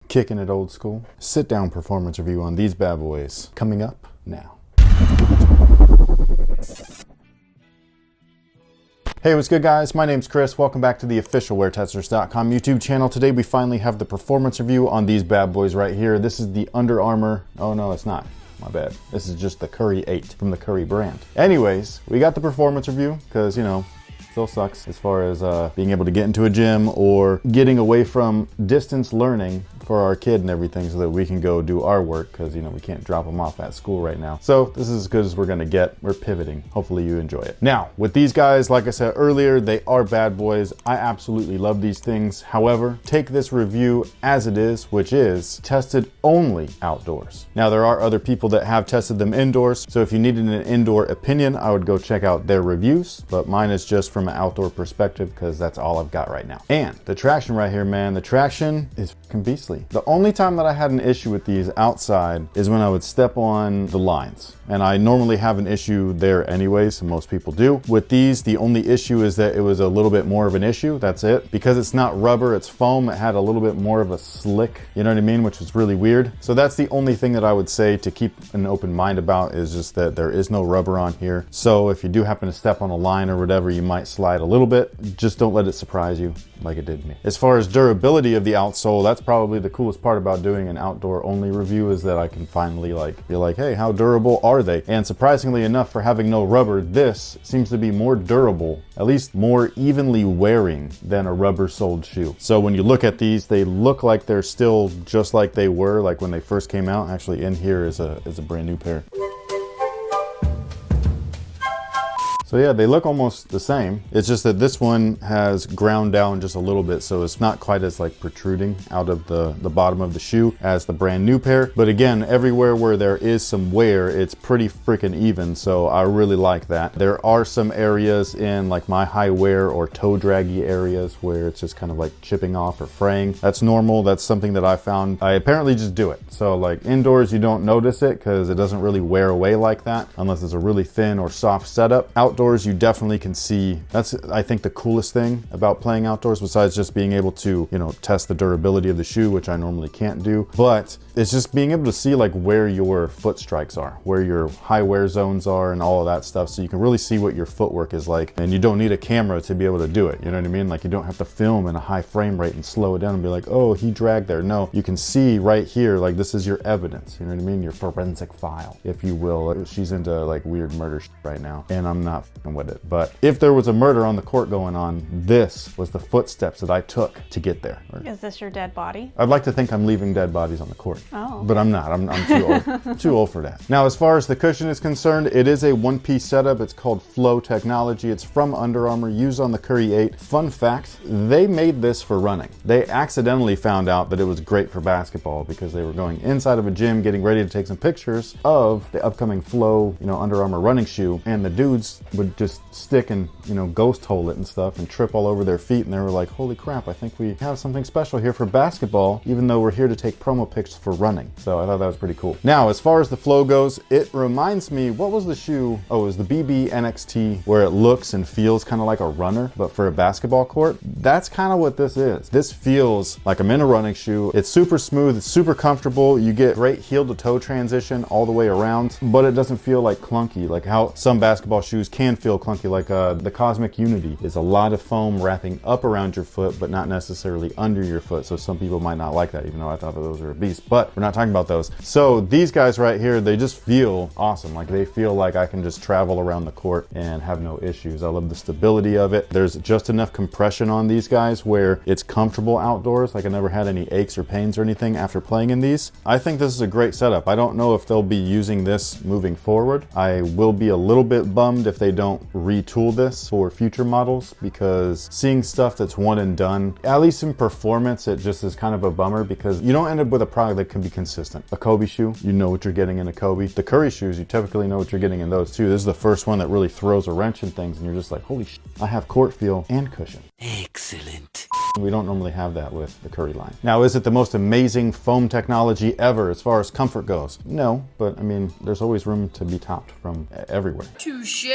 Kicking it old school. Sit down performance review on these bad boys coming up now. Hey, what's good guys? My name's Chris. Welcome back to the official WearTesters.com YouTube channel. Today we finally have the performance review on these bad boys right here. This is the Under Armour. Oh no, it's not. My bad. This is just the Curry 8 from the Curry brand. Anyways, we got the performance review because, you know, still sucks as far as being able to get into a gym or getting away from distance learning for our kid and everything so that we can go do our work because, you know, we can't drop them off at school right now. So this is as good as we're gonna get. We're pivoting. Hopefully you enjoy it. Now, with these guys, like I said earlier, they are bad boys. I absolutely love these things. However, take this review as it is, which is tested only outdoors. Now, there are other people that have tested them indoors. So if you needed an indoor opinion, I would go check out their reviews, but mine is just from an outdoor perspective because that's all I've got right now. And the traction right here, man, the traction is fucking beastly. The only time that I had an issue with these outside is when I would step on the lines. And I normally have an issue there anyway, so most people do. With these, the only issue is that it was a little bit more of an issue, that's it. Because it's not rubber, it's foam, it had a little bit more of a slick, you know what I mean, which was really weird. So that's the only thing that I would say to keep an open mind about is just that there is no rubber on here. So if you do happen to step on a line or whatever, you might slide a little bit. Just don't let it surprise you like it did me. As far as durability of the outsole, that's probably the coolest part about doing an outdoor only review is that I can finally be like, hey, how durable are they? And surprisingly enough, for having no rubber, this seems to be more durable, at least more evenly wearing than a rubber soled shoe. So when you look at these, they look like they're still just like they were, like when they first came out. Actually in here is a brand new pair. So yeah, they look almost the same. It's just that this one has ground down just a little bit, so it's not quite as like protruding out of the bottom of the shoe as the brand new pair. But again, everywhere where there is some wear, it's pretty freaking even, so I really like that. There are some areas in like my high wear or toe draggy areas where it's just kind of like chipping off or fraying. That's normal. That's something that I found. I apparently just do it. So like indoors, you don't notice it because it doesn't really wear away like that unless it's a really thin or soft setup. Outdoors, you definitely can see. That's, I think, the coolest thing about playing outdoors, besides just being able to, you know, test the durability of the shoe, which I normally can't do. But it's just being able to see like where your foot strikes are, where your high wear zones are and all of that stuff. So you can really see what your footwork is like. And you don't need a camera to be able to do it. You know what I mean? Like you don't have to film in a high frame rate and slow it down and be like, oh, he dragged there. No, you can see right here, like this is your evidence. You know what I mean? Your forensic file, if you will. She's into like weird murder shit right now. And I'm not with it. But if there was a murder on the court going on, this was the footsteps that I took to get there. Is this your dead body? I'd like to think I'm leaving dead bodies on the court. Oh. But I'm not. I'm too old. I'm too old for that. Now, as far as the cushion is concerned, it is a one-piece setup. It's called Flow Technology. It's from Under Armour, used on the Curry 8. Fun fact, they made this for running. They accidentally found out that it was great for basketball because they were going inside of a gym getting ready to take some pictures of the upcoming Flow, you know, Under Armour running shoe, and the dudes would just stick and, you know, ghost hole it and stuff and trip all over their feet, and they were like, holy crap, I think we have something special here for basketball, even though we're here to take promo pics for running. So I thought that was pretty cool. Now, as far as the Flow goes, it reminds me, what was the shoe? Oh, it was the BB NXT, where it looks and feels kind of like a runner, but for a basketball court. That's kind of what this is. This feels like I'm in a running shoe. It's super smooth, it's super comfortable. You get great heel to toe transition all the way around, but it doesn't feel like clunky, like how some basketball shoes can feel clunky, like the Cosmic Unity is a lot of foam wrapping up around your foot, but not necessarily under your foot. So some people might not like that, even though I thought that those are a beast, but we're not talking about those. So these guys right here, they just feel awesome. Like they feel like I can just travel around the court and have no issues. I love the stability of it. There's just enough compression on these guys where it's comfortable outdoors. Like I never had any aches or pains or anything after playing in these. I think this is a great setup. I don't know if they'll be using this moving forward. I will be a little bit bummed if they don't retool this for future models, because seeing stuff that's one and done, at least in performance, it just is kind of a bummer because you don't end up with a product that can be consistent. A Kobe shoe, you know what you're getting in a Kobe. The Curry shoes, you typically know what you're getting in those too. This is the first one that really throws a wrench in things and you're just like, holy shit, I have court feel and cushion. Excellent. We don't normally have that with the Curry line. Now, is it the most amazing foam technology ever as far as comfort goes? No, but I mean, there's always room to be topped from everywhere. Touche.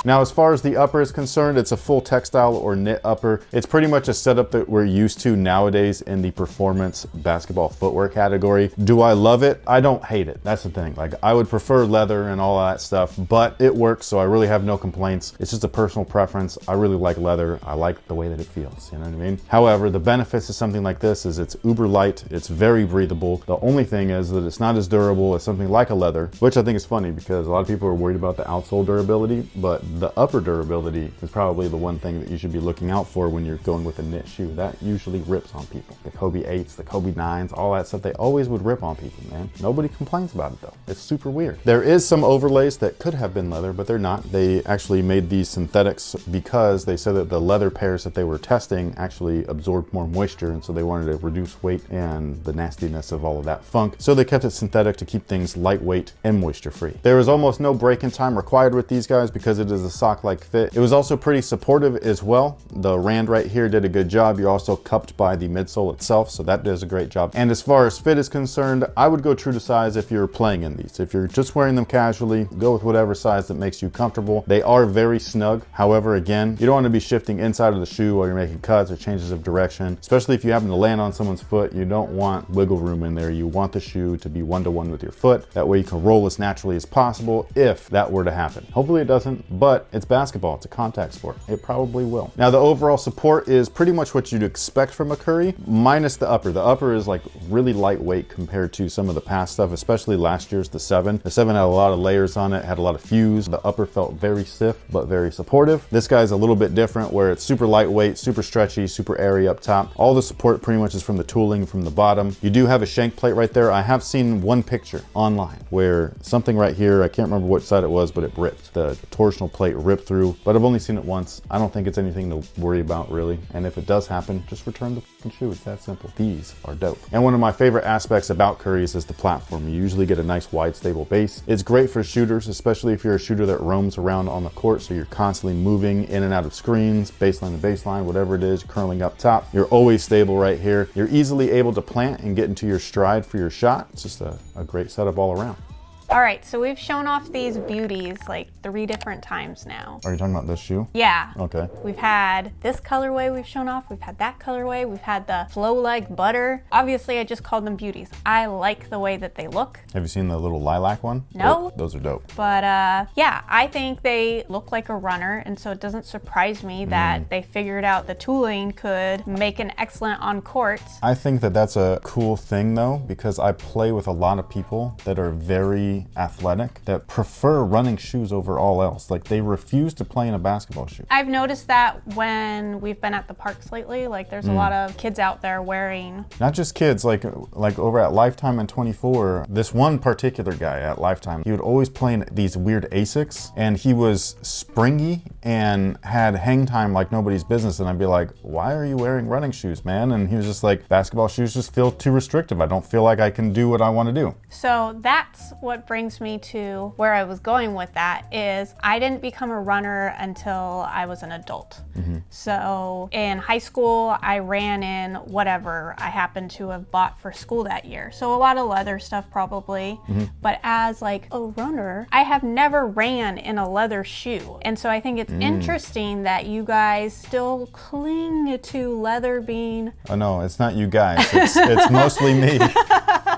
Now, as far as the upper is concerned, it's a full textile or knit upper. It's pretty much a setup that we're used to nowadays in the performance basketball footwear category. Do I love it? I don't hate it. That's the thing. Like, I would prefer leather and all that stuff, but it works, so I really have no complaints. It's just a personal preference. I really like leather. I like the way that it feels, you know what I mean? However, the benefits of something like this is it's uber light, it's very breathable. The only thing is that it's not as durable as something like a leather, which I think is funny because a lot of people are worried about the outsole durability, but the upper durability is probably the one thing that you should be looking out for when you're going with a knit shoe. That usually rips on people. The Kobe 8s, the Kobe 9s, all that stuff, they always would rip on people, man. Nobody complains about it though. It's super weird. There is some overlays that could have been leather, but they're not. They actually made these synthetics because they said that the leather pairs that they were testing actually absorbed more moisture, and so they wanted to reduce weight and the nastiness of all of that funk. So they kept it synthetic to keep things lightweight and moisture free. There is almost no break-in time required with these guys because it is a sock-like fit. It was also pretty supportive as well. The Rand right here did a good job. You're also cupped by the midsole itself, so that does a great job. And as far as fit is concerned, I would go true to size if you're playing in these. If you're just wearing them casually, go with whatever size that makes you comfortable. They are very snug. However, again, you don't want to be shifting inside of the shoe while you're making cuts or changes of direction, especially if you happen to land on someone's foot. You don't want wiggle room in there. You want the shoe to be one-to-one with your foot. That way you can roll as naturally as possible if that were to happen. Hopefully it doesn't, but it's basketball. It's a contact sport. It probably will. Now, the overall support is pretty much what you'd expect from a Curry, minus the upper. The upper is like really lightweight compared to some of the past stuff, especially last year's the 7. The 7 had a lot of layers on it, had a lot of fuse. The upper felt very stiff, but very supportive. This guy's a little bit different where it's super lightweight, super stretchy, super airy up top. All the support pretty much is from the tooling from the bottom. You do have a shank plate right there. I have seen one picture online where something right here, I can't remember which side it was, but it ripped. The torsional plate ripped through, but I've only seen it once. I don't think it's anything to worry about really. And if it does happen, just return the fucking shoe. It's that simple. These are dope. And one of my favorite aspects about Curry's is the platform. You usually get a nice wide stable base. It's great for shooters, especially if you're a shooter that roams around on the court, so you're constantly moving in and out of screens, baseline to baseline, whatever it is, curling up top. You're always stable right here. You're easily able to plant and get into your stride for your shot. It's just a great setup all around. All right, so we've shown off these beauties like 3 different times now. Are you talking about this shoe? Yeah. Okay. We've had this colorway we've shown off. We've had that colorway. We've had the flow like butter. Obviously, I just called them beauties. I like the way that they look. Have you seen the little lilac one? No. Those are dope. But yeah, I think they look like a runner, and so it doesn't surprise me that they figured out the tooling could make an excellent on court. I think that that's a cool thing though, because I play with a lot of people that are very athletic that prefer running shoes over all else. Like, they refuse to play in a basketball shoe. I've noticed that when we've been at the parks lately, like there's a lot of kids out there wearing. Not just kids, like over at Lifetime and 24, this one particular guy at Lifetime, he would always play in these weird Asics, and he was springy and had hang time like nobody's business. And I'd be like, why are you wearing running shoes, man? And he was just like, basketball shoes just feel too restrictive. I don't feel like I can do what I want to do. So that's what brings me to where I was going with that is I didn't become a runner until I was an adult. So in high school, I ran in whatever I happened to have bought for school that year. So a lot of leather stuff probably, but as like a runner, I have never ran in a leather shoe. And so I think it's interesting that you guys still cling to leather being... Oh no, it's not you guys, it's mostly me.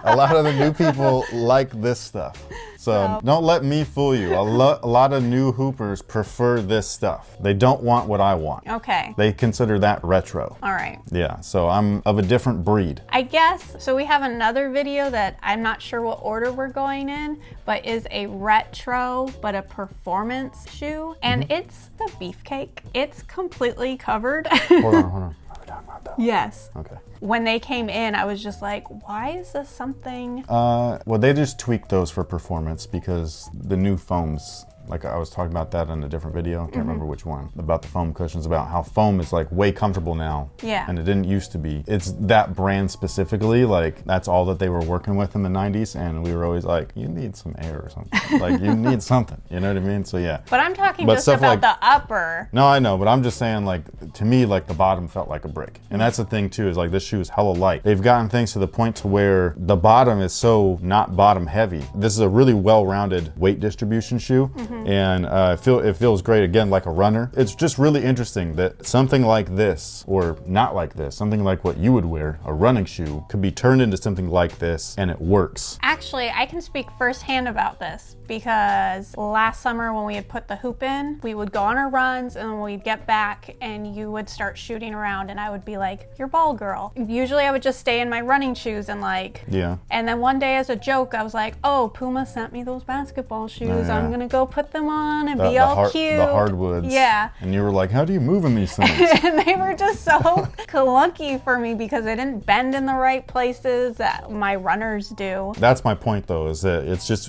A lot of the new people like this stuff. So don't let me fool you. A lot of new hoopers prefer this stuff. They don't want what I want. Okay. They consider that retro. All right. Yeah, so I'm of a different breed. I guess, so we have another video that I'm not sure what order we're going in, but is a retro, but a performance shoe. And it's the Beefcake. It's completely covered. Hold on. Are we talking about that? Yes. Okay. When they came in, I was just like, why is this something? Well, they just tweaked those for performance because the new foams, like I was talking about that in a different video, I can't remember which one, about the foam cushions, about how foam is like way comfortable now. Yeah. And it didn't used to be. It's that brand specifically, like that's all that they were working with in the 90s, and we were always like, you need some air or something. Like, you need something, you know what I mean? So yeah. But I'm talking just about the upper. No, I know, but I'm just saying, like, to me, like the bottom felt like a brick. And that's the thing too, is like this shoe is hella light. They've gotten things to the point to where the bottom is so not bottom heavy. This is a really well-rounded weight distribution shoe. and it feels great, again, like a runner. It's just really interesting that something like this, or not like this, something like what you would wear, a running shoe, could be turned into something like this and it works. Actually, I can speak firsthand about this because last summer when we had put the hoop in, we would go on our runs and then we'd get back and you would start shooting around and I would be like, "You're ball girl." Usually I would just stay in my running shoes and and then one day as a joke, I was like, "Oh, Puma sent me those basketball shoes. I'm gonna go put them on and be all cute." The hardwoods. Yeah. And you were like, "How do you move in these things?" And they were just so clunky for me because they didn't bend in the right places that my runners do. That's my point though, is that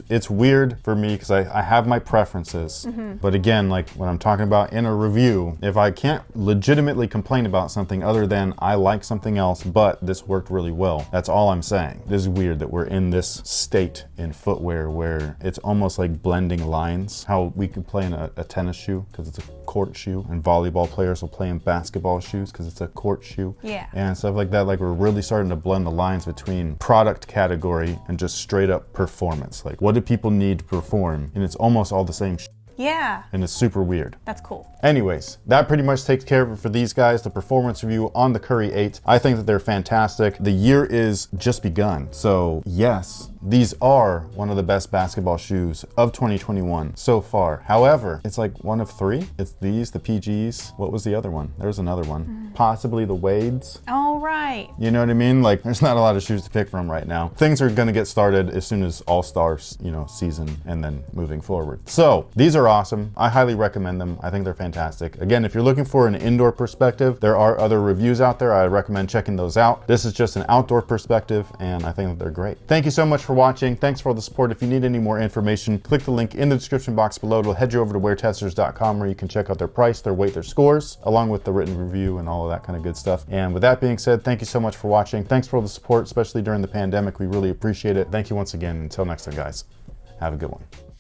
it's weird for me because I have my preferences. But again, like when I'm talking about in a review, if I can't legitimately complain about something other than I like something else, but this worked really well, that's all I'm saying. This is weird that we're in this state in footwear where it's almost like blending lines. How we could play in a tennis shoe because it's a court shoe, and volleyball players will play in basketball shoes because it's a court shoe. Yeah. And stuff like that. Like we're really starting to blend the lines between product category and just straight up performance. Like what do people need to perform? And it's almost all the same shit. Yeah. And it's super weird. That's cool. Anyways, that pretty much takes care of it for these guys. The performance review on the Curry 8. I think that they're fantastic. The year is just begun. So yes, these are one of the best basketball shoes of 2021 so far. However, it's like one of three. It's these, the PGs. What was the other one? There's another one. Possibly the Wades. Oh, right. You know what I mean? Like there's not a lot of shoes to pick from right now. Things are gonna get started as soon as All-Stars, season and then moving forward. So these are awesome. I highly recommend them. I think they're fantastic. Again, if you're looking for an indoor perspective, there are other reviews out there. I recommend checking those out. This is just an outdoor perspective and I think that they're great. Thank you so much for watching. Thanks for all the support. If you need any more information, click the link in the description box below. It'll head you over to WearTesters.com where you can check out their price, their weight, their scores, along with the written review and all of that kind of good stuff. And with that being said, thank you so much for watching. Thanks for all the support, especially during the pandemic. We really appreciate it. Thank you once again. Until next time, guys. Have a good one.